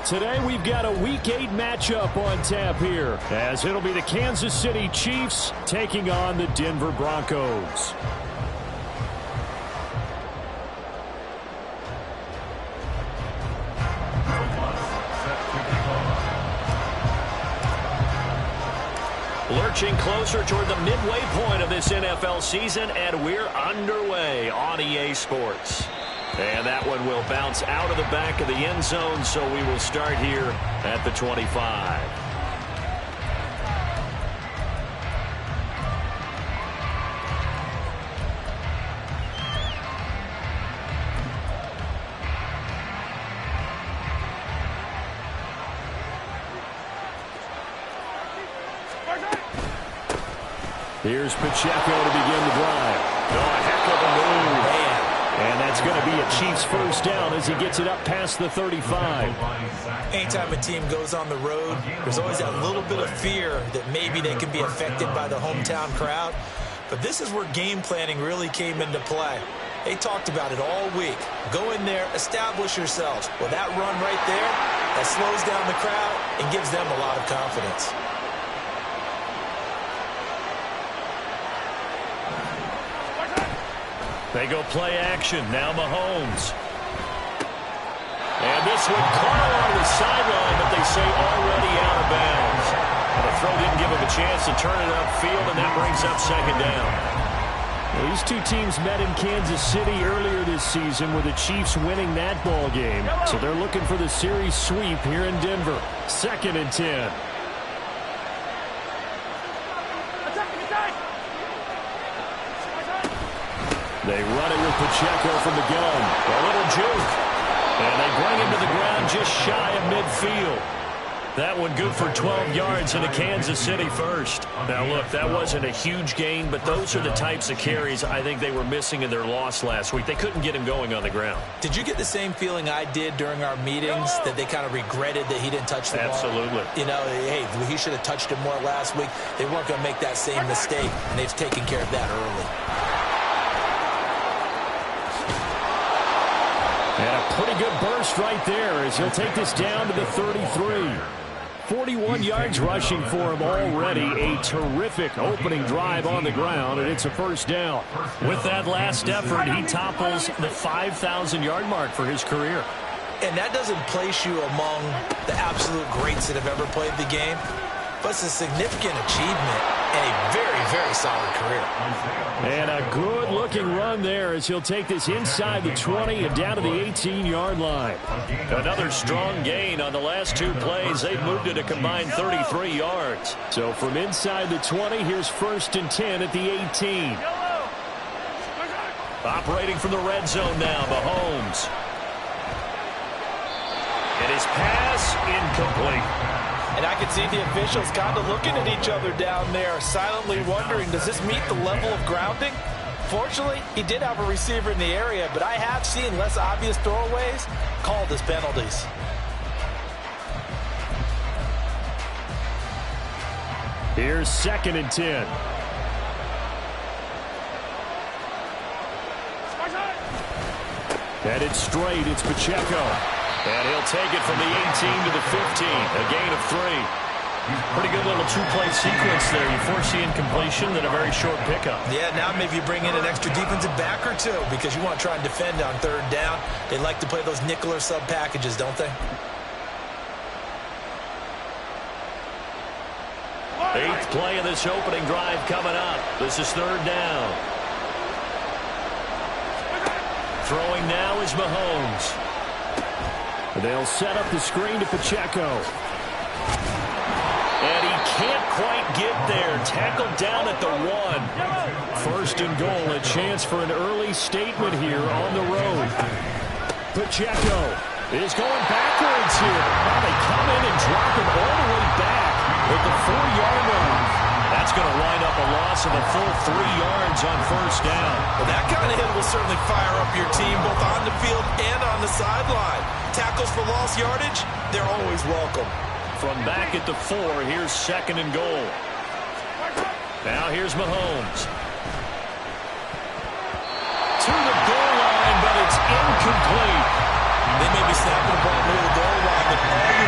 Today we've got a Week 8 matchup on tap here, as it'll be the Kansas City Chiefs taking on the Denver Broncos. Lurching closer toward the midway point of this NFL season, and we're underway on EA Sports. And that one will bounce out of the back of the end zone, so we will start here at the 25. Here's Pacheco to begin the drive. Oh, a heck of a move. And that's going to be a Chiefs first down as he gets it up past the 35. Anytime a team goes on the road, there's always that little bit of fear that maybe they can be affected by the hometown crowd. But this is where game planning really came into play. They talked about it all week. Go in there, establish yourselves. Well, that run right there, that slows down the crowd and gives them a lot of confidence. They go play action. Now Mahomes. And this would curl on the sideline, but they say already out of bounds. And the throw didn't give him a chance to turn it upfield, and that brings up second down. Well, these two teams met in Kansas City earlier this season with the Chiefs winning that ball game. So they're looking for the series sweep here in Denver. 2nd and 10. They run it with Pacheco from the gun. A little juke. And they bring him to the ground just shy of midfield. That one good for 12 yards into Kansas City first. Now, look, that wasn't a huge gain, but those are the types of carries I think they were missing in their loss last week. They couldn't get him going on the ground. Did you get the same feeling I did during our meetings, that they kind of regretted that he didn't touch the ball? Absolutely. You know, hey, he should have touched it more last week. They weren't going to make that same mistake, and they've taken care of that early. And a pretty good burst right there as he'll take this down to the 33. 41 yards rushing for him already. A terrific opening drive on the ground, and it's a first down. With that last effort, he topples the 5,000-yard mark for his career. And that doesn't place you among the absolute greats that have ever played the game, but it's a significant achievement and a very, very solid career. And a good-looking run there as he'll take this inside the 20 and down to the 18-yard line. Another strong gain on the last two plays. They've moved it a combined 33 yards. So from inside the 20, here's 1st and 10 at the 18. Operating from the red zone now, Mahomes. And his pass incomplete. And I can see the officials kind of looking at each other down there, silently wondering, does this meet the level of grounding? Fortunately, he did have a receiver in the area, but I have seen less obvious throwaways called as penalties. Here's 2nd and 10. Headed straight, it's Pacheco. And he'll take it from the 18 to the 15, a gain of 3. Pretty good little two-play sequence there. You force the incompletion, then a very short pickup. Yeah, now maybe you bring in an extra defensive back or two because you want to try and defend on 3rd down. They like to play those nickel or sub packages, don't they? 8th play of this opening drive coming up. This is 3rd down. Throwing now is Mahomes. They'll set up the screen to Pacheco. And he can't quite get there. Tackled down at the 1. 1st and goal, a chance for an early statement here on the road. Pacheco is going backwards here. Now they come in and drop him all the way back at the 4-yard line. That's going to wind up a loss of a full 3 yards on 1st down. Well, that kind of hit will certainly fire up your team both on the field and on the sideline. Tackles for lost yardage, they're always welcome. From back at the 4, here's 2nd and goal. Now here's Mahomes. To the goal line, but it's incomplete. They may be snapping the ball near the goal line, but all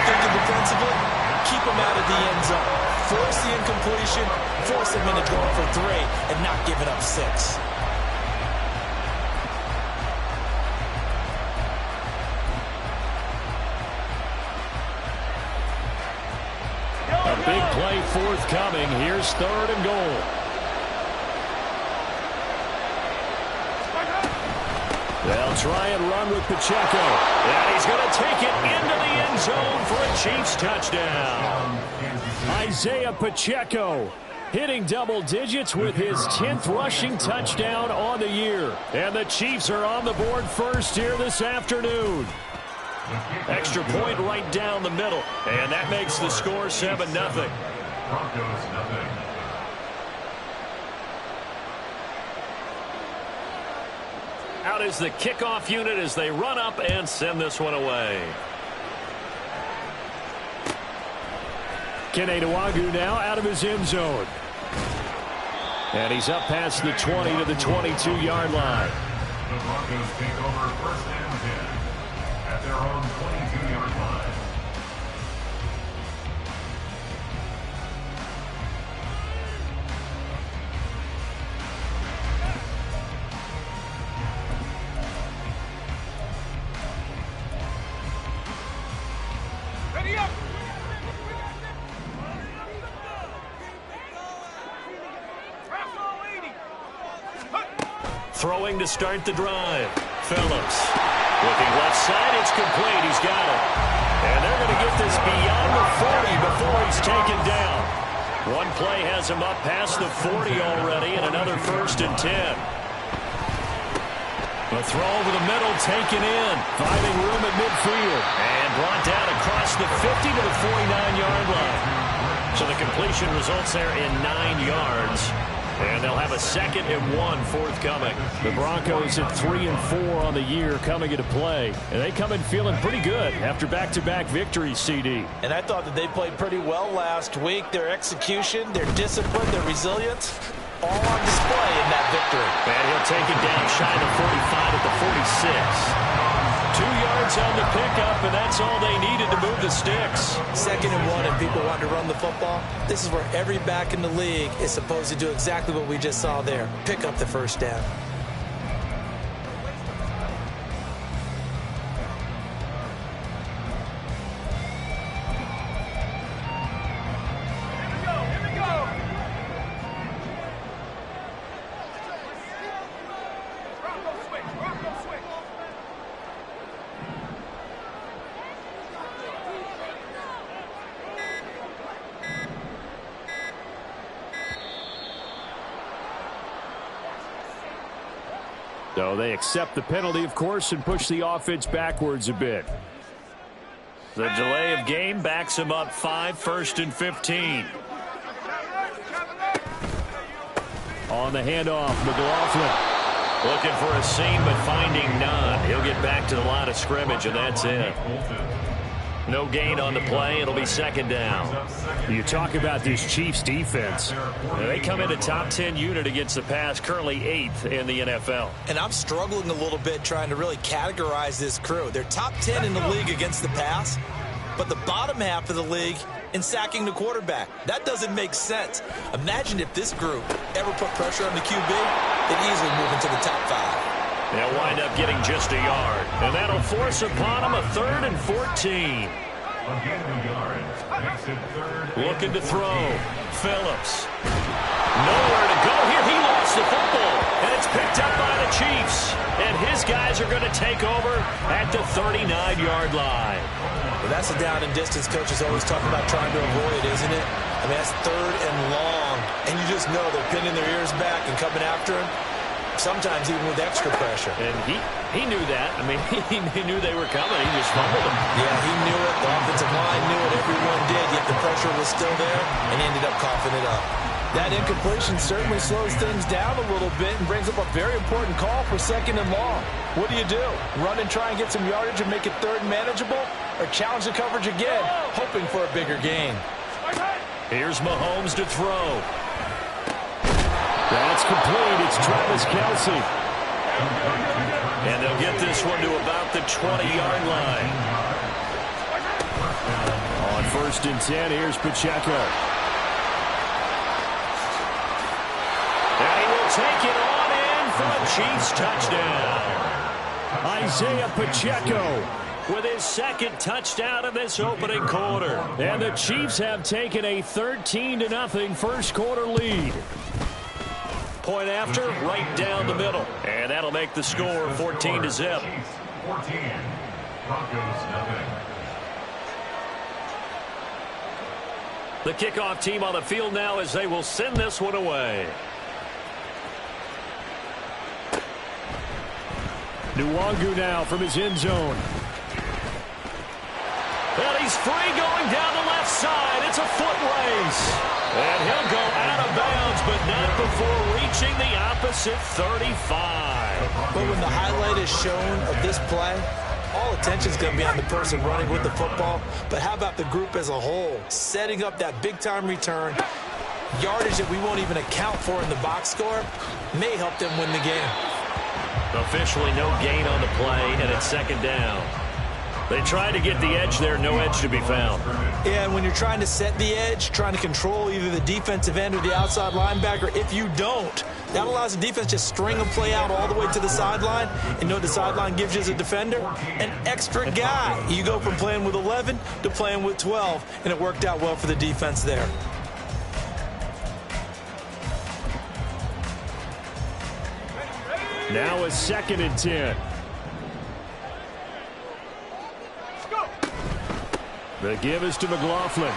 them into going for 3 and not giving up 6. A big play forthcoming. Here's 3rd and goal. They'll try and run with Pacheco. And he's going to take it into the end zone for a Chiefs touchdown. Isaiah Pacheco hitting double digits with his 10th rushing touchdown on the year. And the Chiefs are on the board first here this afternoon. Extra point right down the middle. And that makes the score 7-0. Broncos nothing. Out is the kickoff unit as they run up and send this one away. Kene Nwangwu now out of his end zone. And he's up past the 20 to the 22-yard line. The Broncos take over 1st and 10 at their own 22-yard line. Throwing to start the drive. Phillips. Looking left side. It's complete. He's got it. And they're going to get this beyond the 40 before he's taken down. One play has him up past the 40 already, and another 1st and 10. The throw over the middle taken in. Finding room at midfield. And brought down across the 50 to the 49-yard line. So the completion results there in 9 yards. And they'll have a 2nd and 1 forthcoming. The Broncos at 3 and 4 on the year coming into play. And they come in feeling pretty good after back-to-back victories, CD. And I thought that they played pretty well last week. Their execution, their discipline, their resilience, all on display in that victory. And he'll take it down shy of 45 at the 46. 2 yards on the pickup, and that's all they needed to move the sticks. 2nd and 1, and people want to run the football. This is where every back in the league is supposed to do exactly what we just saw there. Pick up the 1st down. So they accept the penalty, of course, and push the offense backwards a bit. The delay of game backs him up 5, 1st and 15. On the handoff, McLaughlin. Looking for a seam, but finding none. He'll get back to the line of scrimmage, and that's it. No gain on the play. It'll be 2nd down. You talk about this Chiefs defense. They come into top 10 unit against the pass, currently 8th in the NFL. And I'm struggling a little bit trying to really categorize this crew. They're top 10 in the league against the pass, but the bottom half of the league in sacking the quarterback. That doesn't make sense. Imagine if this group ever put pressure on the QB, they'd easily move into the top 5. They'll wind up getting just a yard. And that'll force upon them a 3rd and 14. Looking to throw. Phillips. Nowhere to go here. He lost the football. And it's picked up by the Chiefs. And his guys are going to take over at the 39-yard line. Well, that's a down and distance coaches always talk about trying to avoid, isn't it? I mean, that's 3rd and long. And you just know they're pinning their ears back and coming after him. Sometimes even with extra pressure. And he knew that. I mean, he knew they were coming. He just fumbled them. Yeah, he knew it. The offensive line knew it. Everyone did. Yet the pressure was still there, and he ended up coughing it up. That incompletion certainly slows things down a little bit and brings up a very important call for 2nd and long. What do? Run and try and get some yardage and make it 3rd and manageable? Or challenge the coverage again, hoping for a bigger gain? Here's Mahomes to throw. That's complete. It's Travis Kelce. And they'll get this one to about the 20-yard line. On 1st and 10, here's Pacheco. take it on in for a Chiefs touchdown. Isaiah Pacheco with his second touchdown in this opening quarter. And the Chiefs have taken a 13-0 first quarter lead. Point after, right down the middle. And that'll make the score 14-0. 14. Broncos nothing. The kickoff team on the field now as they will send this one away. Nwangu now from his end zone. And he's free going down the left side. It's a foot race. And he'll go out of bounds, but not before reaching the opposite 35. But when the highlight is shown of this play, all attention is going to be on the person running with the football. But how about the group as a whole? Setting up that big-time return, yardage that we won't even account for in the box score, may help them win the game. Officially no gain on the play, and it's second down. They tried to get the edge there, no edge to be found. Yeah, and when you're trying to set the edge, trying to control either the defensive end or the outside linebacker, if you don't, that allows the defense to string a play out all the way to the sideline. And know what the sideline gives you as a defender? An extra guy. You go from playing with 11 to playing with 12, and it worked out well for the defense there. Now a 2nd and 10. The give is to McLaughlin.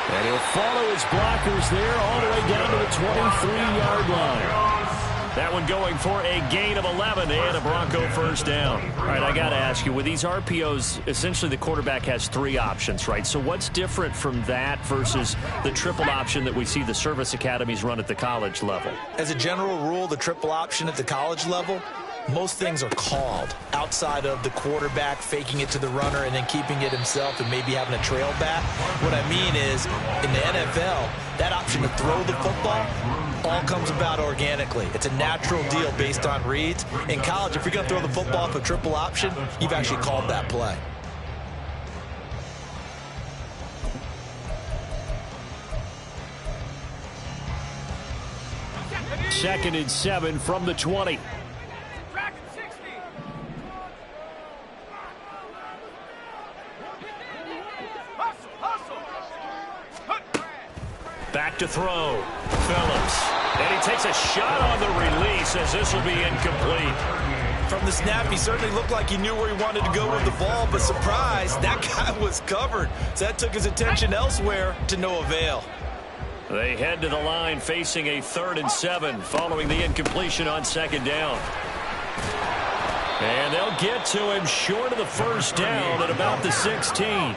And he'll follow his blockers there all the way down to the 23-yard line. That one going for a gain of 11 and a Bronco first down. All right, I got to ask you, with these RPOs, essentially the quarterback has 3 options, right? So what's different from that versus the triple option that we see the service academies run at the college level? As a general rule, the triple option at the college level, most things are called outside of the quarterback faking it to the runner and then keeping it himself and maybe having a trail back. What I mean is, in the NFL, that option to throw the football all comes about organically. It's a natural deal based on reads. In college, if you're going to throw the football for triple option, you've actually called that play. Second and 7 from the 20. Back to throw. Phillips. And he takes a shot on the release as this will be incomplete. From the snap, he certainly looked like he knew where he wanted to go with the ball, but surprise, that guy was covered. So that took his attention elsewhere to no avail. They head to the line facing a 3rd and 7 following the incompletion on 2nd down. And they'll get to him short of the first down at about the 16.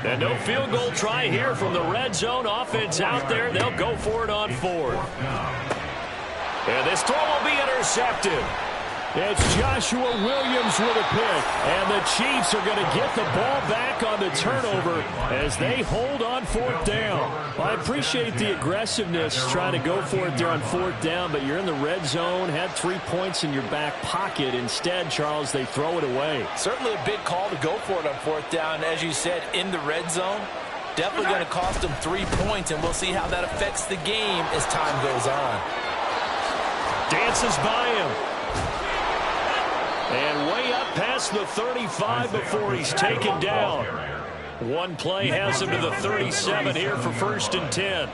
And no field goal try here from the red zone offense out there. They'll go for it on 4th. And this throw will be intercepted. It's Joshua Williams with a pick. And the Chiefs are going to get the ball back on the turnover as they hold on 4th down. Well, I appreciate the aggressiveness trying to go for it there on 4th down, but you're in the red zone, had 3 points in your back pocket. Instead, Charles, they throw it away. Certainly a big call to go for it on 4th down. As you said, in the red zone, definitely going to cost them 3 points, and we'll see how that affects the game as time goes on. Dances by him. And way up past the 35 before he's taken down. One play has him to the 37 here for 1st and 10.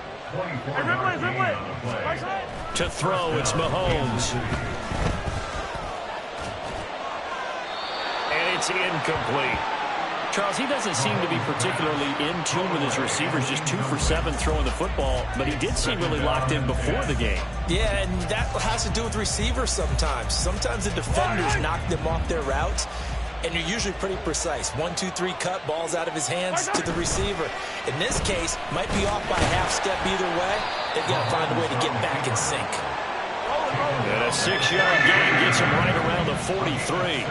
To throw, it's Mahomes. And it's incomplete. Charles, he doesn't seem to be particularly in tune with his receivers, just 2 for 7 throwing the football, but he did seem really locked in before the game. Yeah, and that has to do with receivers sometimes. Sometimes the defenders knock them off their routes, and you're usually pretty precise. 1, 2, 3 cut, balls out of his hands to the receiver. In this case, might be off by a half step either way. They've got to find a way to get back in sync. And a 6-yard gain gets him right around the 43.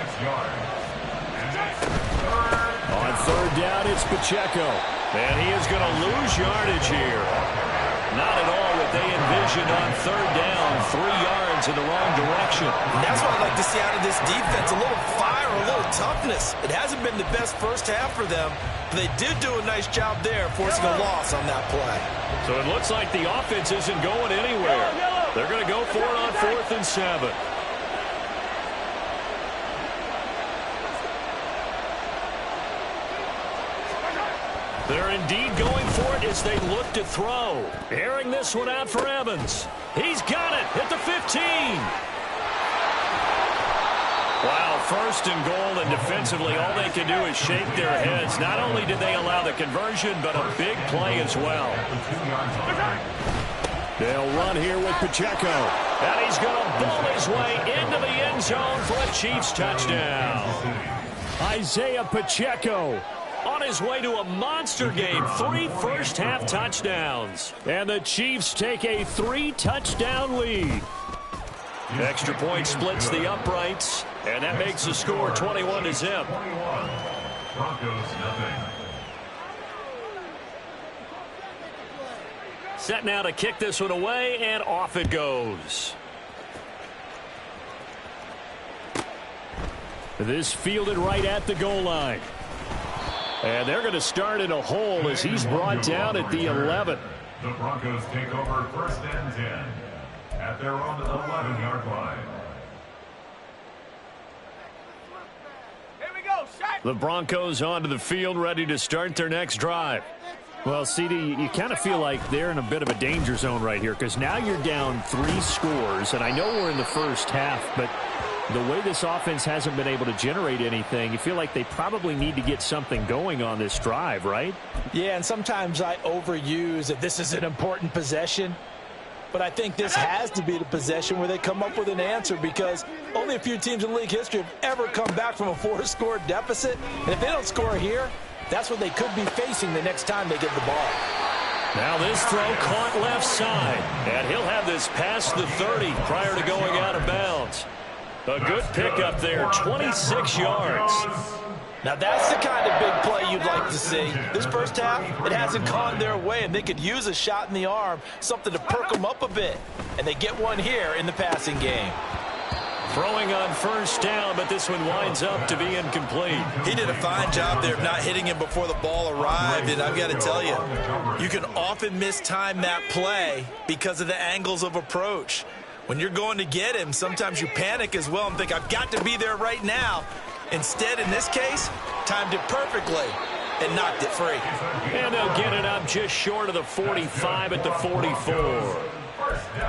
On 3rd down, it's Pacheco. And he is going to lose yardage here. Not at all what they envisioned on 3rd down. 3 yards in the wrong direction. And that's what I'd like to see out of this defense. A little fire or a little toughness. It hasn't been the best first half for them, but they did do a nice job there forcing a loss on that play. So it looks like the offense isn't going anywhere. They're going to go for it on 4th and 7. They're indeed going for it as they look to throw. Airing this one out for Evans. He's got it at the 15. Wow, 1st and goal, and defensively all they can do is shake their heads. Not only did they allow the conversion, but a big play as well. They'll run here with Pacheco. And he's going to ball his way into the end zone for a Chiefs touchdown. Isaiah Pacheco On his way to a monster game, 3 first-half touchdowns. And the Chiefs take a 3-touchdown lead. Extra point splits the uprights, and that makes the score 21-0. Broncos nothing. Set now to kick this one away, and off it goes. This fielded right at the goal line. And they're going to start in a hole as he's brought down at the 11. The Broncos take over 1st and 10 at their own 11-yard line. The Broncos onto the field, ready to start their next drive. Well, CD, you kind of feel like they're in a bit of a danger zone right here because now you're down 3 scores, and I know we're in the first half, but the way this offense hasn't been able to generate anything, you feel like they probably need to get something going on this drive, right? Yeah, and sometimes I overuse that this is an important possession. But I think this has to be the possession where they come up with an answer because only a few teams in league history have ever come back from a 4-score deficit. And if they don't score here, that's what they could be facing the next time they get the ball. Now this throw caught left side. And he'll have this past the 30 prior to going out of bounds. A good pickup there, 26 yards. Now that's the kind of big play you'd like to see. This first half, it hasn't gone their way, and they could use a shot in the arm, something to perk them up a bit. And they get one here in the passing game. Throwing on first down, but this one winds up to be incomplete. He did a fine job there of not hitting him before the ball arrived, and I've got to tell you, you can often mistime that play because of the angles of approach. When you're going to get him, sometimes you panic as well and think, I've got to be there right now. Instead, in this case, timed it perfectly and knocked it free. And they'll get it up just short of the 45 at the 44.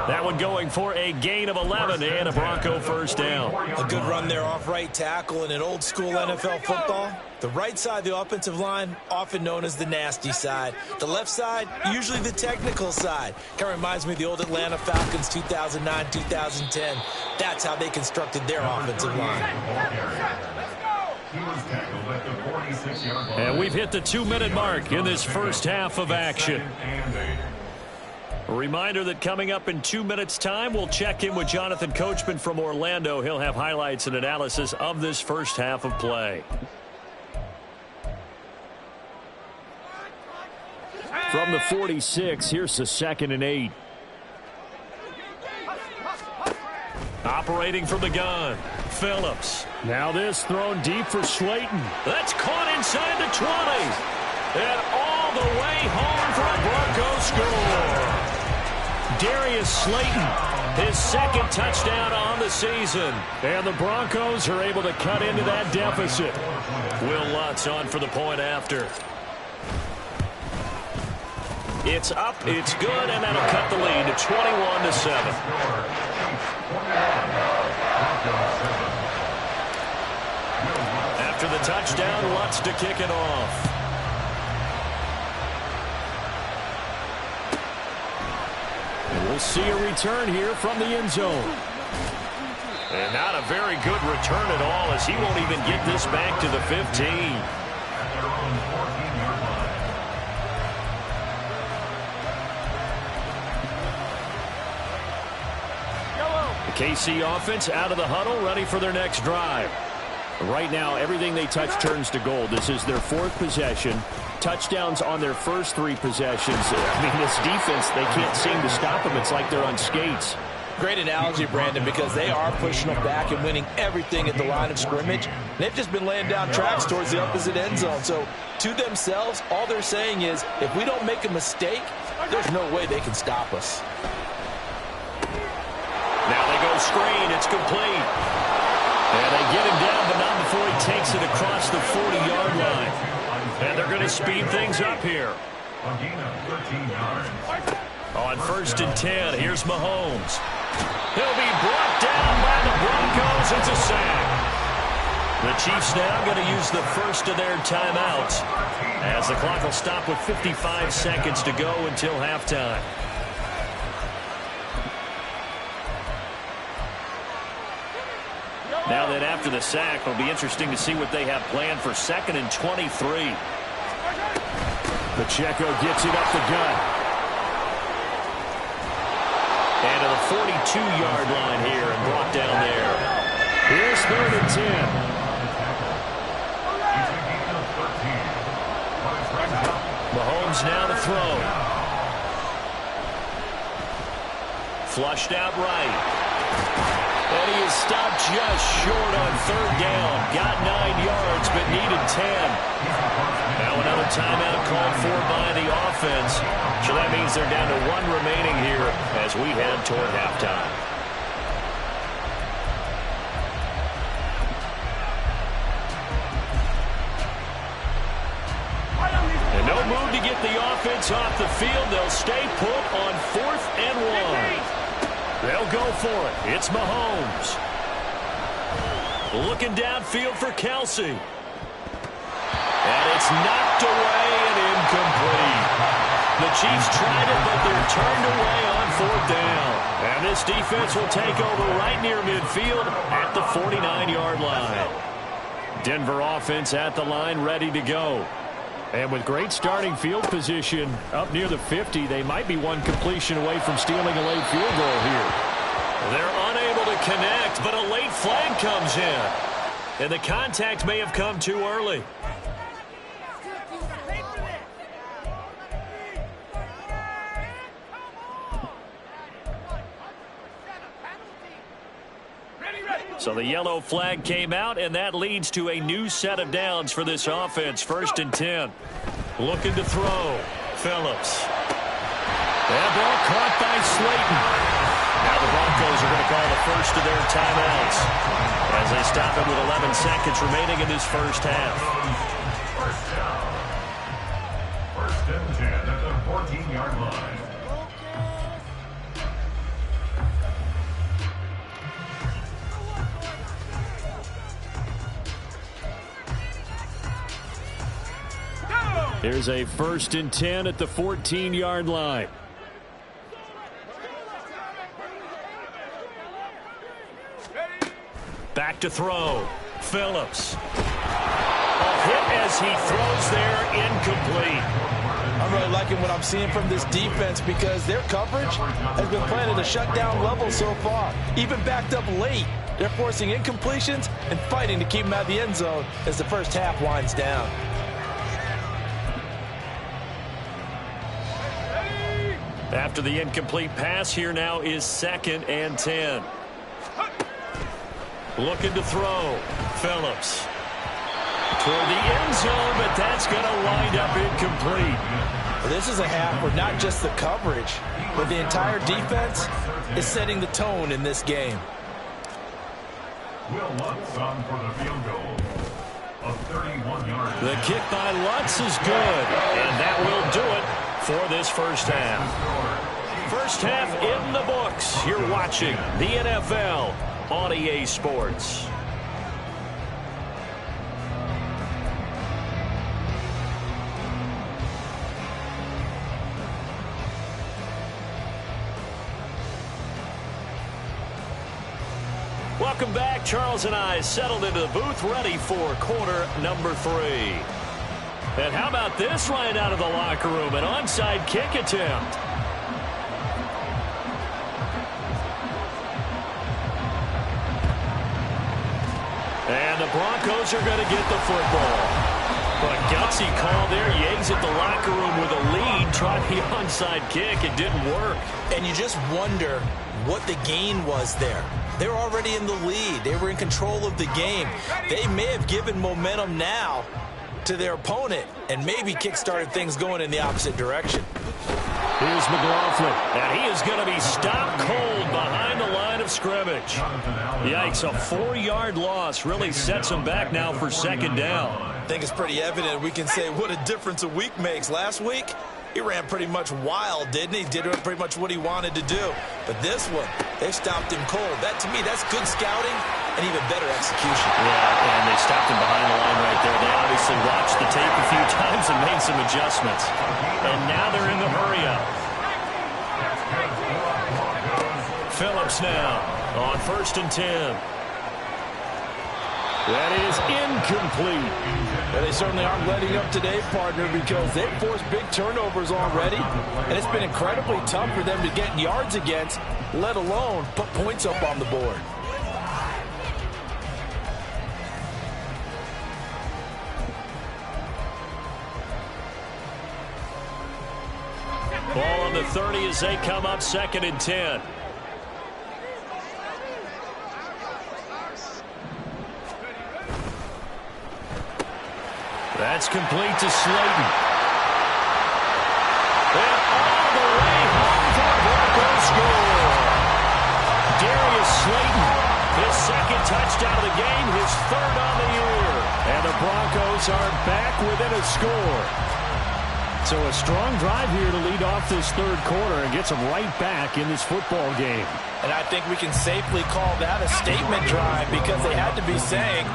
That one going for a gain of 11 and a Bronco first down. A good run there off right tackle in an old school NFL football. The right side of the offensive line, often known as the nasty side. The left side, usually the technical side. Kind of reminds me of the old Atlanta Falcons 2009, 2010. That's how they constructed their offensive line. And we've hit the 2-minute mark in this first half of action. A reminder that coming up in 2 minutes' time, we'll check in with Jonathan Coachman from Orlando. He'll have highlights and analysis of this first half of play. From the 46, here's the 2nd and 8. Operating from the gun, Phillips. Now this thrown deep for Slayton. That's caught inside the 20. And all the way home for a Bronco score. Darius Slayton, his 2nd touchdown on the season. And the Broncos are able to cut into that deficit. Will Lutz on for the point after. It's up, it's good, and that'll cut the lead to 21-7. After the touchdown, Lutz to kick it off. And we'll see a return here from the end zone. And not a very good return at all, as he won't even get this back to the 15. The KC offense out of the huddle, ready for their next drive. Right now, everything they touch turns to gold. This is their 4th possession. Touchdowns on their first 3 possessions. I mean, this defense, they can't seem to stop them. It's like they're on skates. Great analogy, Brandon, because they are pushing them back and winning everything at the line of scrimmage. They've just been laying down tracks towards the opposite end zone. So to themselves, all they're saying is, if we don't make a mistake, there's no way they can stop us. Now they go screen. It's complete. And they get him down, but not before he takes it across the 40-yard line. And they're going to speed things up here. On 1st and 10, here's Mahomes. He'll be brought down by the Broncos. It's a sack. The Chiefs now going to use the first of their timeouts as the clock will stop with 55 seconds to go until halftime. Now that after the sack, it'll be interesting to see what they have planned for 2nd and 23. Pacheco gets it up the gut. And to the 42-yard line here and brought down there. Here's 3rd and 10. Mahomes now to throw. Flushed out right. And he is stopped just short on 3rd down. Got 9 yards, but needed 10. Now another timeout called for by the offense. So that means they're down to 1 remaining here as we head toward halftime. And no move to get the offense off the field. They'll stay put on 4th and 1. They'll go for it. It's Mahomes. Looking downfield for Kelsey. And it's knocked away and incomplete. The Chiefs tried it, but they're turned away on 4th down. And this defense will take over right near midfield at the 49-yard line. Denver offense at the line, ready to go. And with great starting field position up near the 50, they might be 1 completion away from stealing a late field goal here. They're unable to connect, but a late flag comes in. And the contact may have come too early. So the yellow flag came out, and that leads to a new set of downs for this offense. 1st and 10. Looking to throw. Phillips. That ball caught by Slayton. Now the Broncos are going to call the first of their timeouts as they stop it with 11 seconds remaining in this first half. First down. 1st and 10 at the 14-yard line. Here's a 1st and 10 at the 14-yard line. Back to throw. Phillips. A hit as he throws there, incomplete. I'm really liking what I'm seeing from this defense because their coverage has been playing at a shutdown level so far. Even backed up late, they're forcing incompletions and fighting to keep them out of the end zone as the first half winds down. After the incomplete pass, here now is 2nd and 10. Looking to throw. Phillips. Toward the end zone, but that's going to wind up incomplete. Well, this is a half where not just the coverage, but the entire defense is setting the tone in this game. Will Lutz on for the field goal of 31 yards. The kick by Lutz is good, and that will do it for this first half. First half in the books. You're watching the NFL on EA Sports. Welcome back. Charles and I settled into the booth, ready for quarter number 3. And how about this right out of the locker room? An onside kick attempt. And the Broncos are going to get the football. But gutsy call there. You exit the locker room with a lead. Try the onside kick. It didn't work. And you just wonder what the gain was there. They're already in the lead. They were in control of the game. They may have given momentum now to their opponent and maybe kick-started things going in the opposite direction. Here's McLaughlin. And he is going to be stopped cold behind the line of scrimmage. Yikes, a 4-yard loss really sets him back now for second down. I think it's pretty evident. We can say what a difference a week makes. Last week, he ran pretty much wild, didn't he? Did pretty much what he wanted to do. But this one, they stopped him cold. That, to me, that's good scouting and even better execution. Yeah, and they stopped him behind the line right there. They obviously watched the tape a few times and made some adjustments. And now they're in the hurry-up. Phillips now on 1st and 10. That is incomplete. Well, they certainly aren't letting up today, partner, because they've forced big turnovers already, and it's been incredibly tough for them to get yards against, let alone put points up on the board. Ball on the 30 as they come up 2nd and 10. That's complete to Slayton. And all the way home for a Broncos score. Darius Slayton, his 2nd touchdown of the game, his 3rd on the year. And the Broncos are back within a score. So a strong drive here to lead off this 3rd quarter and gets them right back in this football game. And I think we can safely call that a statement drive because they had to be saying,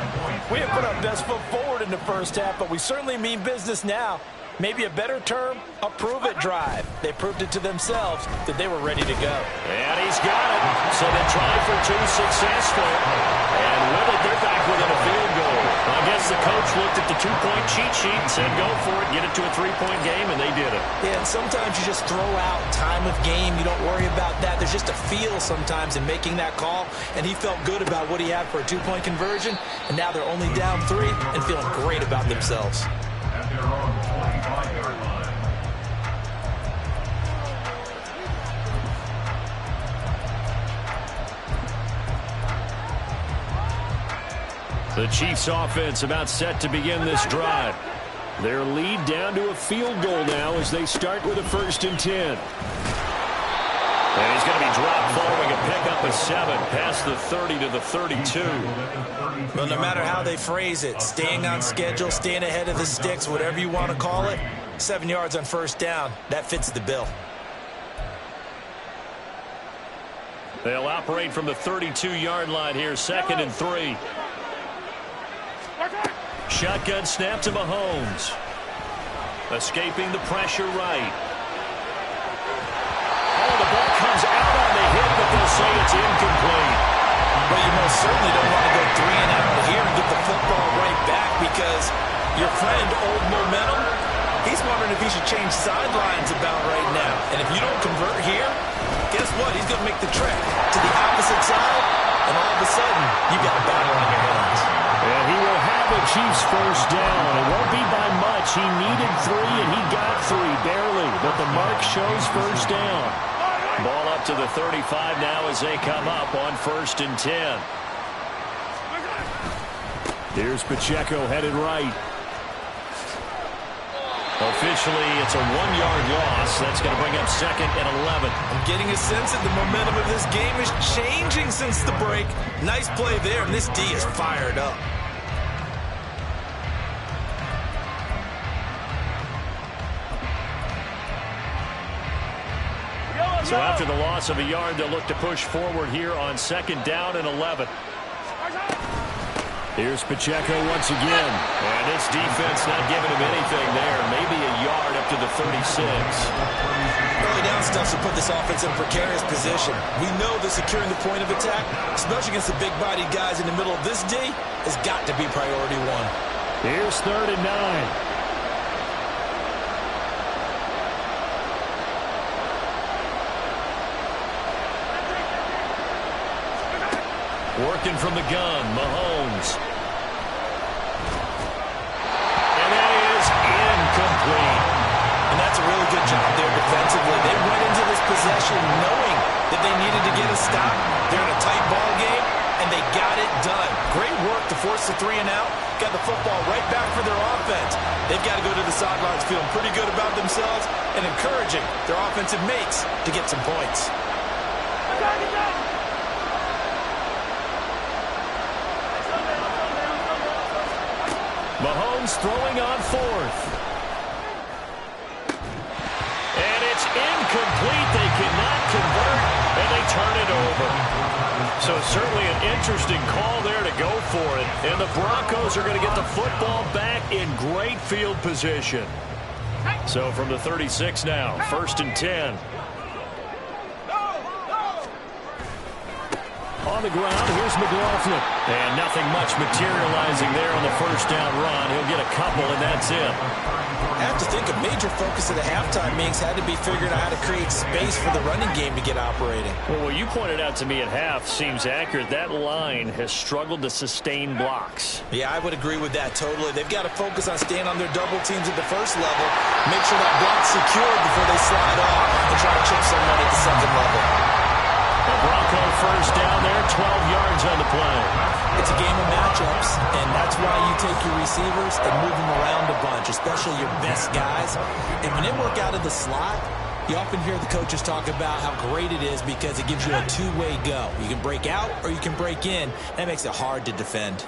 we have put our best foot forward in the first half, but we certainly mean business now. Maybe a better term, a prove-it drive. They proved it to themselves that they were ready to go. And he's got it. So they try for 2 successful. And with it, they're back within a field goal. I guess the coach looked at the 2-point cheat sheet and said, go for it, get it to a 3-point game, and they did it. Yeah, and sometimes you just throw out time of game. You don't worry about that. There's just a feel sometimes in making that call, and he felt good about what he had for a 2-point conversion, and now they're only down 3 and feeling great about themselves. At their own 25-yard line. The Chiefs offense about set to begin this drive. Their lead down to a field goal now as they start with a 1st and 10. And he's going to be dropped following a pickup of 7 past the 30 to the 32. Well, no matter how they phrase it, staying on schedule, staying ahead of the sticks, whatever you want to call it, 7 yards on 1st down, that fits the bill. They'll operate from the 32-yard line here, 2nd and 3. Shotgun snap to Mahomes. Escaping the pressure right. Oh, the ball comes out on the hit, but they'll say it's incomplete. Well, you most certainly don't want to go 3 and out here and get the football right back because your friend, Old Momentum, he's wondering if he should change sidelines about right now. And if you don't convert here, guess what? He's going to make the trek to the opposite side, and all of a sudden, you got a battle on your hands. And he will have the Chiefs 1st down. It won't be by much. He needed 3, and he got 3, barely. But the mark shows 1st down. Ball up to the 35 now as they come up on 1st and 10. Here's Pacheco headed right. Officially, it's a 1-yard loss. That's going to bring up 2nd and 11. I'm getting a sense that the momentum of this game is changing since the break. Nice play there, and this D is fired up. So after the loss of a yard, they'll look to push forward here on 2nd down and 11. Here's Pacheco once again. And this defense not giving him anything there. Maybe a yard up to the 36. Early down stuff to put this offense in a precarious position. We know that securing the point of attack, especially against the big-bodied guys in the middle of this D, has got to be priority 1. Here's 3rd and 9. Working from the gun, Mahomes. And that is really good job there defensively. They went into this possession knowing that they needed to get a stop. They're in a tight ball game, and they got it done. Great work to force the 3 and out. Got the football right back for their offense. They've got to go to the sidelines feeling pretty good about themselves and encouraging their offensive mates to get some points. Mahomes throwing on 4th. And it's incomplete. They cannot convert, and they turn it over. So certainly an interesting call there to go for it. And the Broncos are going to get the football back in great field position. So from the 36 now, 1st and 10. On the ground, here's McLaughlin. And nothing much materializing there on the first down run. He'll get a couple, and that's it. I have to think a major focus of the halftime meetings had to be figuring out how to create space for the running game to get operating. Well, what you pointed out to me at half seems accurate. That line has struggled to sustain blocks. Yeah, I would agree with that totally. They've got to focus on staying on their double teams at the first level, make sure that block's secured before they slide off and try to chip someone at the second level. The Bronco first down there, 12 yards on the play. It's a game of matchups, and that's why you take your receivers and move them around a bunch, especially your best guys. And when they work out of the slot, you often hear the coaches talk about how great it is because it gives you a two-way go. You can break out or you can break in. That makes it hard to defend.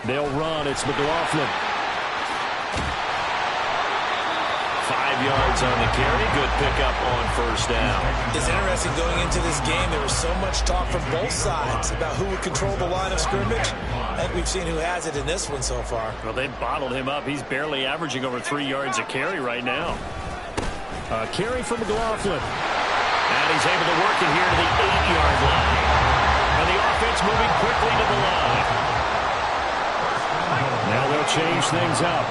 They'll run. It's McLaughlin. 5 yards on the carry. Good pickup on first down. It's interesting going into this game. There was so much talk from both sides about who would control the line of scrimmage. I think we've seen who has it in this one so far. Well, they bottled him up. He's barely averaging over 3 yards a carry right now. A carry for McLaughlin. And he's able to work it here to the 8-yard line. And the offense moving quickly to the line. Now they'll change things up.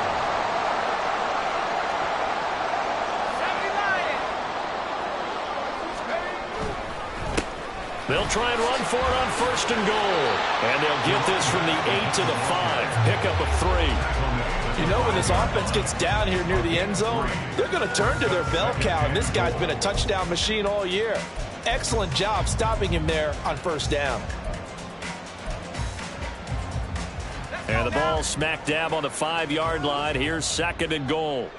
They'll try and run for it on 1st and goal. And they'll get this from the 8 to the 5. Pickup of 3. You know, when this offense gets down here near the end zone, they're going to turn to their bell cow, and this guy's been a touchdown machine all year. Excellent job stopping him there on first down. And the ball smack dab on the 5-yard line. Here's 2nd and goal.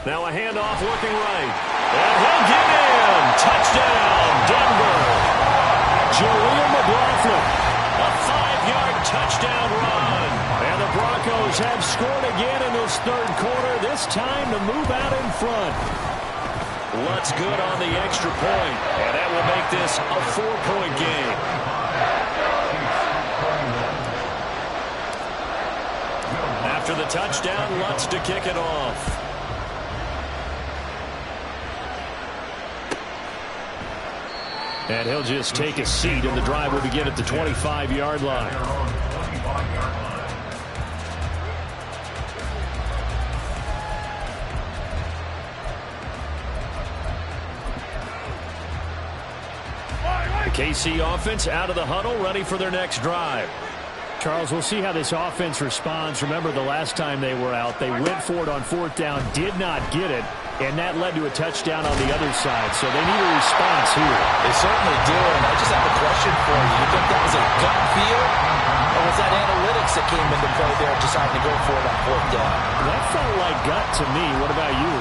Now a handoff looking right. And he'll get in. Touchdown, Denver. Jaleel McLaughlin. A 5-yard touchdown run. And the Broncos have scored again in this 3rd quarter. This time to move out in front. Lutz good on the extra point. And that will make this a 4-point game. After the touchdown, Lutz to kick it off. And he'll just take a seat, and the drive will begin at the 25-yard line. The KC offense out of the huddle, ready for their next drive. Charles, we'll see how this offense responds. Remember, the last time they were out, they went for it on 4th down, did not get it, and that led to a touchdown on the other side. So they need a response here. They certainly do, and I just have a question for you. You think that was a gut feel, or was that analytics that came into play there deciding to go for it on 4th down? That felt like gut to me. What about you?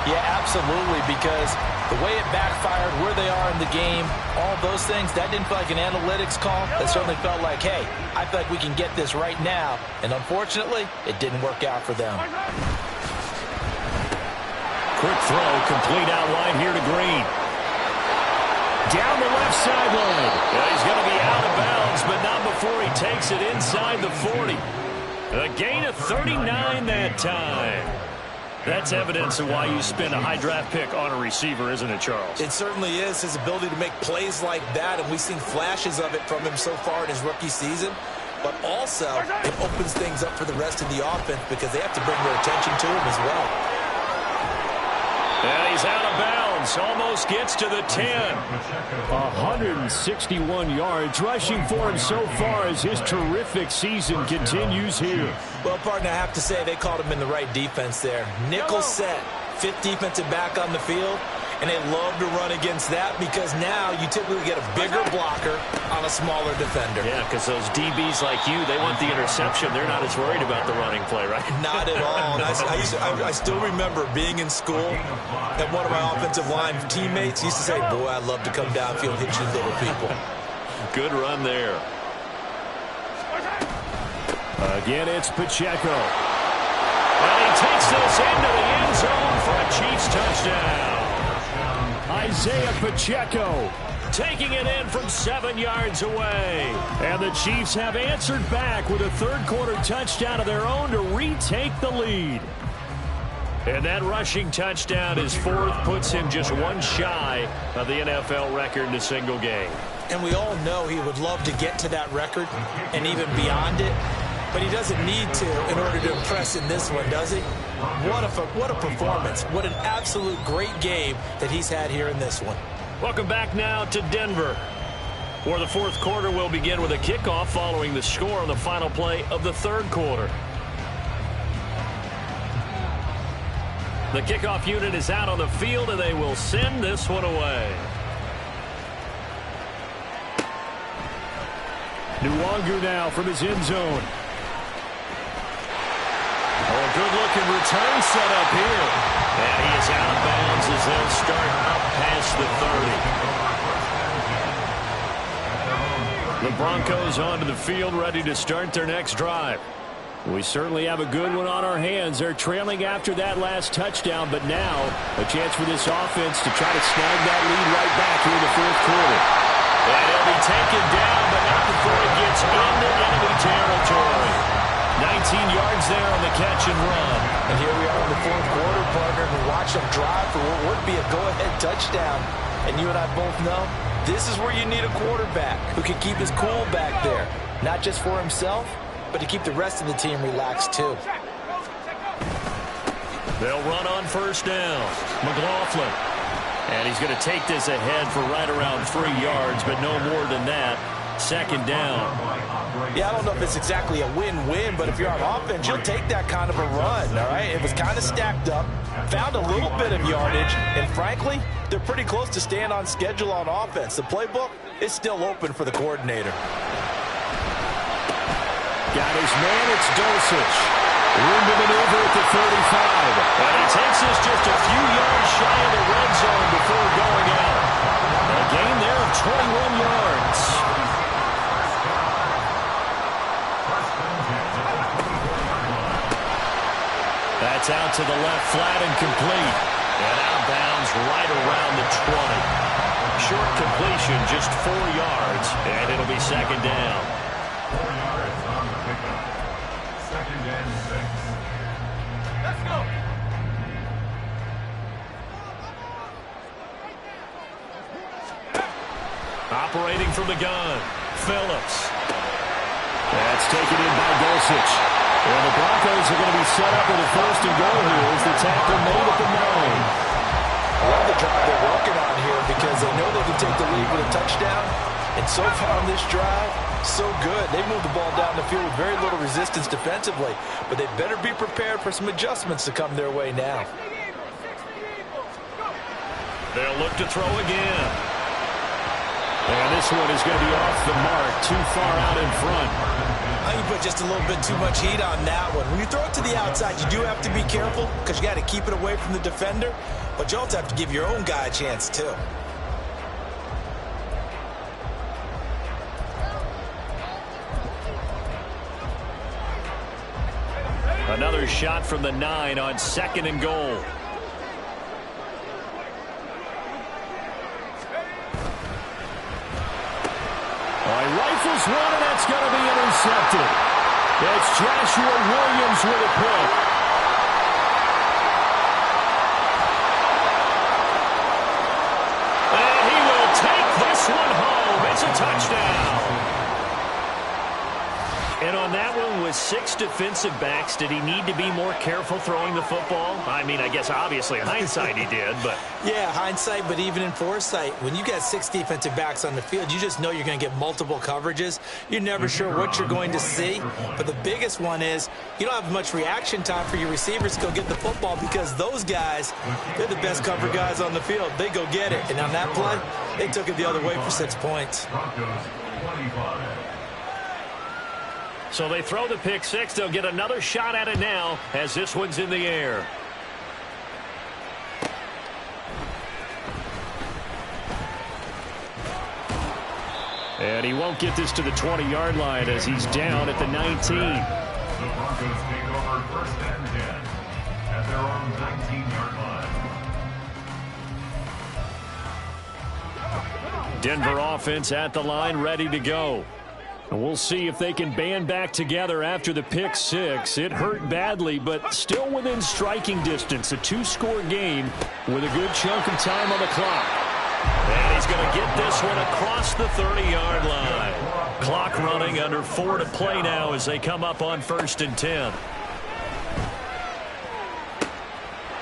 Yeah, absolutely, because the way it backfired, where they are in the game, all those things, that didn't feel like an analytics call. That certainly felt like, hey, I feel like we can get this right now. And unfortunately, it didn't work out for them. Quick throw, complete out wide here to Green. Down the left sideline. Yeah, he's going to be out of bounds, but not before he takes it inside the 40. A gain of 39 that time. That's evidence of why you spend a high draft pick on a receiver, isn't it, Charles? It certainly is. His ability to make plays like that, and we've seen flashes of it from him so far in his rookie season. But also, it opens things up for the rest of the offense because they have to bring their attention to him as well. And he's out of bounds. yards. Almost gets to the 10. 161 yards rushing for him so far as his terrific season continues here. Well, partner, I have to say they called him in the right defense there. Nickel set, fifth defensive back on the field, and they love to run against that because now you typically get a bigger blocker on a smaller defender. Yeah, because those DBs like you, they want the interception. They're not as worried about the running play, right? Not at all. And I still remember being in school, and one of my offensive line teammates used to say, boy, I'd love to come downfield and hit you little people. Good run there. Again, it's Pacheco. And he takes this into the end zone for a Chiefs touchdown. Isaiah Pacheco taking it in from 7 yards away. And the Chiefs have answered back with a third-quarter touchdown of their own to retake the lead. And that rushing touchdown, his fourth, puts him just one shy of the NFL record in a single game. And we all know he would love to get to that record and even beyond it. But he doesn't need to in order to impress in this one, does he? What a performance. What an absolute great game that he's had here in this one. Welcome back now to Denver, where the fourth quarter will begin with a kickoff following the score on the final play of the third quarter. The kickoff unit is out on the field, and they will send this one away. Nwangu now from his end zone. Oh, good-looking return set up here. And he is out of bounds as they'll start up past the 30. The Broncos onto the field, ready to start their next drive. We certainly have a good one on our hands. They're trailing after that last touchdown, but now a chance for this offense to try to snag that lead right back here in the fourth quarter. And he'll be taken down, but not before he gets into enemy territory. 19 yards there on the catch and run. And here we are in the fourth quarter, partner, and watch them drive for what would be a go-ahead touchdown. And you and I both know this is where you need a quarterback who can keep his cool back there. Not just for himself, but to keep the rest of the team relaxed too. They'll run on first down. McLaughlin. And he's going to take this ahead for right around 3 yards, but no more than that. Second down. Yeah, I don't know if it's exactly a win-win, but if you're on offense, you'll take that kind of a run, all right? It was kind of stacked up, found a little bit of yardage, and frankly, they're pretty close to staying on schedule on offense. The playbook is still open for the coordinator. Got his man, it's Dulcich. Room to maneuver at the 35. And he takes this just a few yards shy of the red zone before going out. A gain there of 21 yards. That's out to the left, flat and complete. And out of bounds right around the 20. Short completion, just 4 yards, and it'll be second down. 4 yards on the pickup. Second and 6. Let's go. Operating from the gun, Phillips. That's taken in by Dulcich. And the Broncos are going to be set up with a first and goal here as the tackle made at the 9. I love the drive they're working on here because they know they can take the lead with a touchdown. And so far on this drive, so good. They moved the ball down the field with very little resistance defensively. But they better be prepared for some adjustments to come their way now. They'll look to throw again. And this one is going to be off the mark, too far out in front. I think you put just a little bit too much heat on that one. When you throw it to the outside, you do have to be careful because you got to keep it away from the defender. But you also have to give your own guy a chance, too. Another shot from the 9 on second and goal. Rifles one, and that's going to be intercepted. It's Joshua Williams with a pick. And he will take this one home. It's a touchdown. And on that one, with 6 defensive backs, did he need to be more careful throwing the football? I mean, I guess obviously in hindsight he did, but... Yeah, hindsight, but even in foresight, when you got 6 defensive backs on the field, you just know you're going to get multiple coverages. You're never sure what you're going to see. But the biggest one is you don't have much reaction time for your receivers to go get the football because those guys, they're the best cover guys on the field. They go get it. And on that play, they took it the other way for 6 points. So they throw the pick six. They'll get another shot at it now as this one's in the air. And he won't get this to the 20-yard line as he's down at the 19. The Broncos take over 1st and 10 at their own 19-yard line. Denver offense at the line, ready to go. And we'll see if they can band back together after the pick six. It hurt badly, but still within striking distance. A 2-score game with a good chunk of time on the clock. And he's going to get this one across the 30-yard line. Clock running, under 4 to play now as they come up on 1st and 10.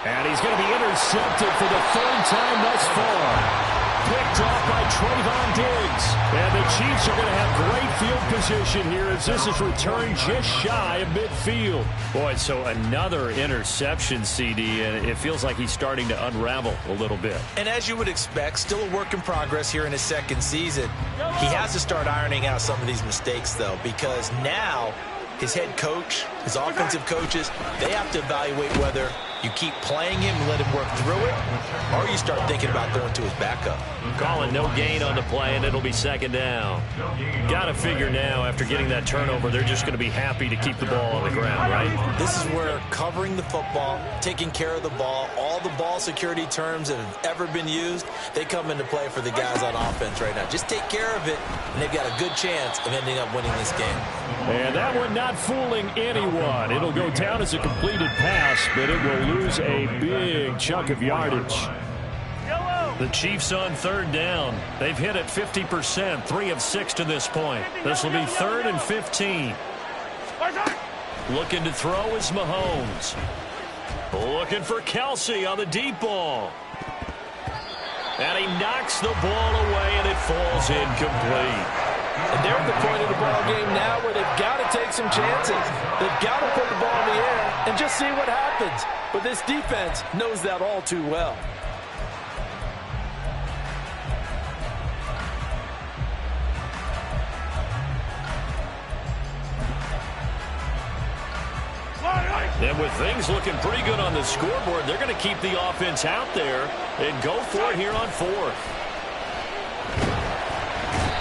And he's going to be intercepted for the 3rd time thus far. Picked off by Trayvon Diggs. And the Chiefs are going to have great field position here as this is returned just shy of midfield. Boy, so another interception, CD, and it feels like he's starting to unravel a little bit. And as you would expect, still a work in progress here in his 2nd season. He has to start ironing out some of these mistakes, though, because now his head coach, his offensive coaches, they have to evaluate whether you keep playing him and let him work through it, or you start thinking about going to his backup. Calling no gain on the play, and it'll be 2nd down. Got to figure now, after getting that turnover, they're just going to be happy to keep the ball on the ground, right? This is where covering the football, taking care of the ball, all the ball security terms that have ever been used, they come into play for the guys on offense right now. Just take care of it, and they've got a good chance of ending up winning this game. And that one not fooling anyone. It'll go down as a completed pass, but it will lose a big chunk of yardage. The Chiefs on 3rd down. They've hit it 50%, 3 of 6 to this point. This will be 3rd and 15. Looking to throw is Mahomes. Looking for Kelsey on the deep ball. And he knocks the ball away, and it falls incomplete. And they're at the point of the ball game now where they've got to take some chances. They've got to put the ball in the air and just see what happens. But this defense knows that all too well. And with things looking pretty good on the scoreboard, they're going to keep the offense out there and go for it here on 4th.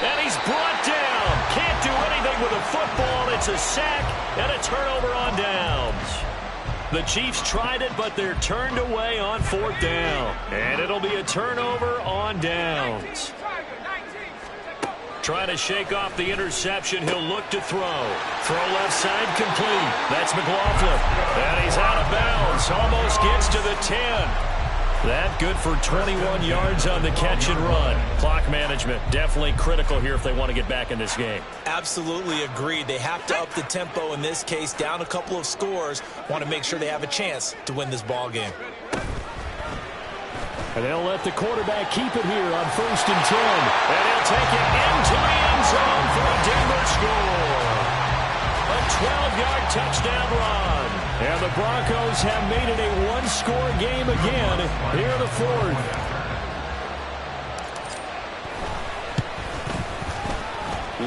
And he's brought down. Can't do anything with a football. It's a sack and a turnover on downs. The Chiefs tried it, but they're turned away on 4th down. And it'll be a turnover on downs. Trying to shake off the interception. He'll look to throw. Throw left side complete. That's McLaughlin. And he's out of bounds. Almost gets to the 10. That good for 21 yards on the catch and run. Clock management definitely critical here if they want to get back in this game. Absolutely agreed. They have to up the tempo in this case, down a couple of scores. Want to make sure they have a chance to win this ball game. And they'll let the quarterback keep it here on 1st and 10. And he'll take it into the end zone for a Denver score. A 12-yard touchdown run. And the Broncos have made it a 1-score game again here in the 4th.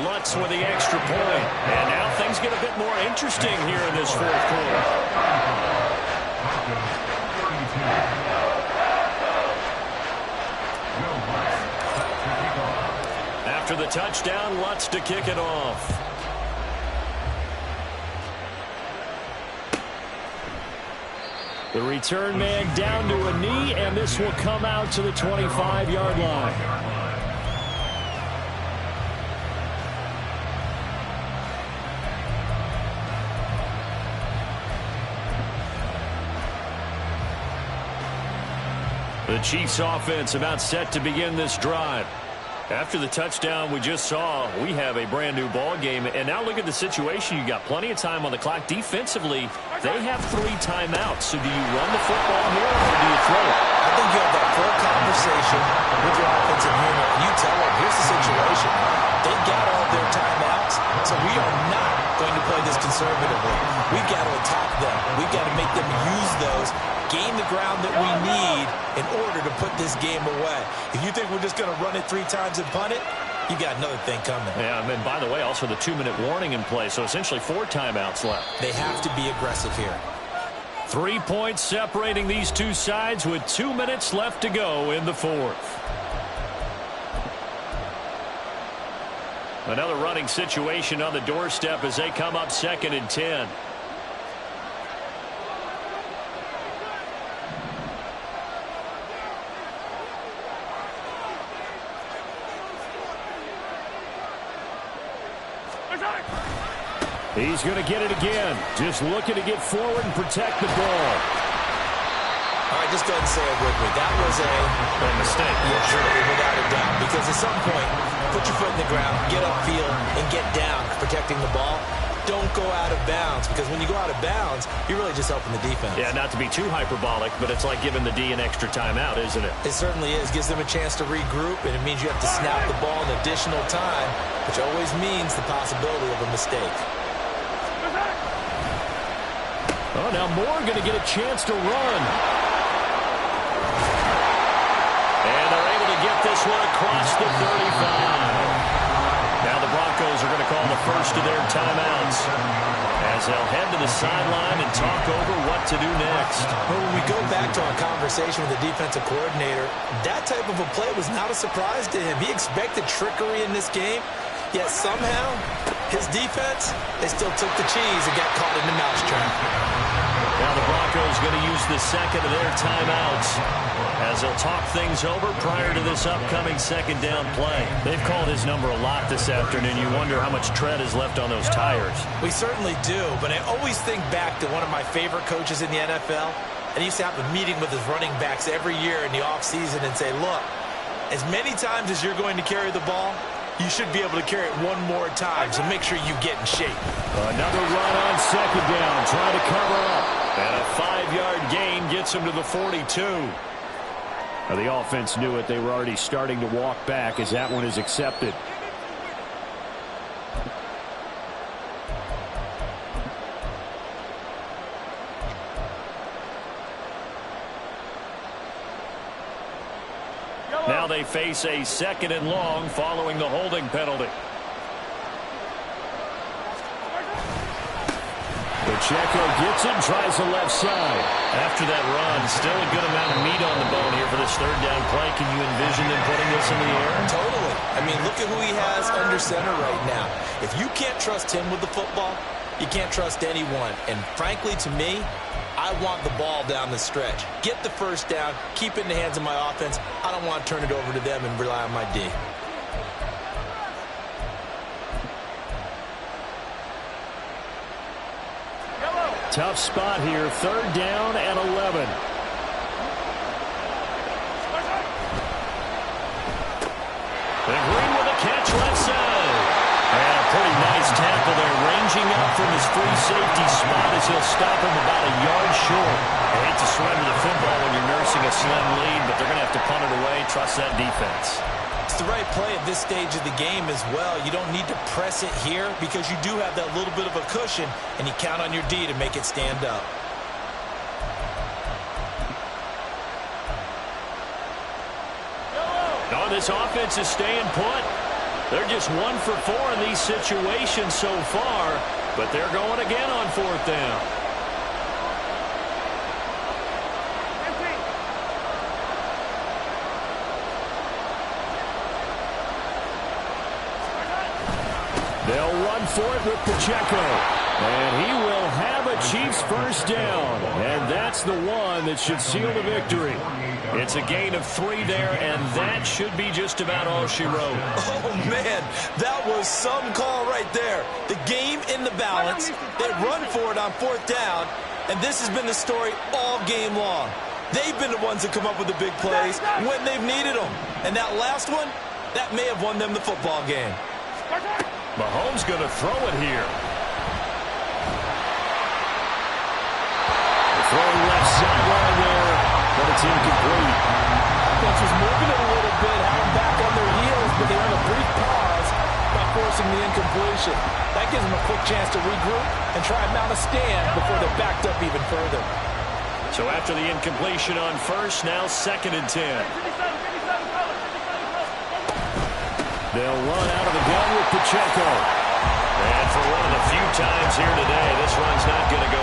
Lutz with the extra point. And now things get a bit more interesting here in this 4th quarter. After the touchdown, Lutz to kick it off. The return man down to a knee, and this will come out to the 25-yard line. The Chiefs offense about set to begin this drive. After the touchdown we just saw, we have a brand new ball game. And now look at the situation. You got plenty of time on the clock. Defensively, they have 3 timeouts. So do you run the football here or do you throw it? I think you have that full conversation with your offensive unit. And you tell them, here's the situation. They got all their timeouts, so we are not going to play this conservatively. We've got to attack them. We've got to make them use those, gain the ground that we need in order to put this game away. If you think we're just going to run it 3 times and punt it, you got another thing coming. Yeah, and by the way, also the 2-minute warning in play, so essentially 4 timeouts left. They have to be aggressive here. 3 points separating these two sides with 2 minutes left to go in the 4th. Another running situation on the doorstep as they come up 2nd and 10. He's going to get it again. Just looking to get forward and protect the ball. All right, just go ahead and say it with me. That was a mistake. Yeah, sure, without a doubt. Because at some point, put your foot in the ground, get upfield, and get down, protecting the ball. Don't go out of bounds, because when you go out of bounds, you're really just helping the defense. Yeah, not to be too hyperbolic, but it's like giving the D an extra timeout, isn't it? It certainly is. Gives them a chance to regroup, and it means you have to snap the ball an additional time, which always means the possibility of a mistake. Oh, now Moore going to get a chance to run. And they're able to get this one across the 35. Now the Broncos are going to call the first of their timeouts as they'll head to the sideline and talk over what to do next. Well, when we go back to our conversation with the defensive coordinator, that type of a play was not a surprise to him. He expected trickery in this game, yet somehow his defense, they still took the cheese and got caught in the mousetrap. Now the Broncos going to use the second of their timeouts as they'll talk things over prior to this upcoming 2nd down play. They've called his number a lot this afternoon. You wonder how much tread is left on those tires. We certainly do, but I always think back to one of my favorite coaches in the NFL, and he used to have a meeting with his running backs every year in the offseason and say, look, as many times as you're going to carry the ball, you should be able to carry it one more time, so make sure you get in shape. Another run on 2nd down, trying to cover up. And a 5-yard gain gets him to the 42. Now the offense knew it. They were already starting to walk back as that one is accepted. Now they face a 2nd and long following the holding penalty. Pacheco gets it, tries the left side. After that run, still a good amount of meat on the bone here for this 3rd down play. Can you envision them putting this in the air? Totally. I mean, look at who he has under center right now. If you can't trust him with the football, you can't trust anyone. And frankly, to me, I want the ball down the stretch. Get the 1st down, keep it in the hands of my offense. I don't want to turn it over to them and rely on my D. Tough spot here, 3rd down and 11. And Green with a catch left side. And a pretty nice tackle there, ranging up from his free safety spot as he'll stop him about a yard short. I hate to surrender the football when you're nursing a slim lead, but they're going to have to punt it away. Trust that defense. It's the right play at this stage of the game as well. You don't need to press it here because you do have that little bit of a cushion, and you count on your D to make it stand up. Oh, this offense is staying put. They're just 1 for 4 in these situations so far, but they're going again on 4th down. They'll run for it with Pacheco. And he will have a Chiefs 1st down. And that's the one that should seal the victory. It's a gain of 3 there, and that should be just about all she wrote. Oh, man, that was some call right there. The game in the balance. They run for it on 4th down, and this has been the story all game long. They've been the ones that come up with the big plays when they've needed them. And that last one, That may have won them the football game. Mahomes going to throw it here. Throwing left sideline there, but it's incomplete. Offense was moving it a little bit, had them back on their heels, but they're in a brief pause by forcing the incompletion. That gives them a quick chance to regroup and try and mount a stand before they're backed up even further. So after the incompletion on first, now 2nd and 10. They'll run out of the gun with Pacheco. And for one of the few times here today, this run's not going to go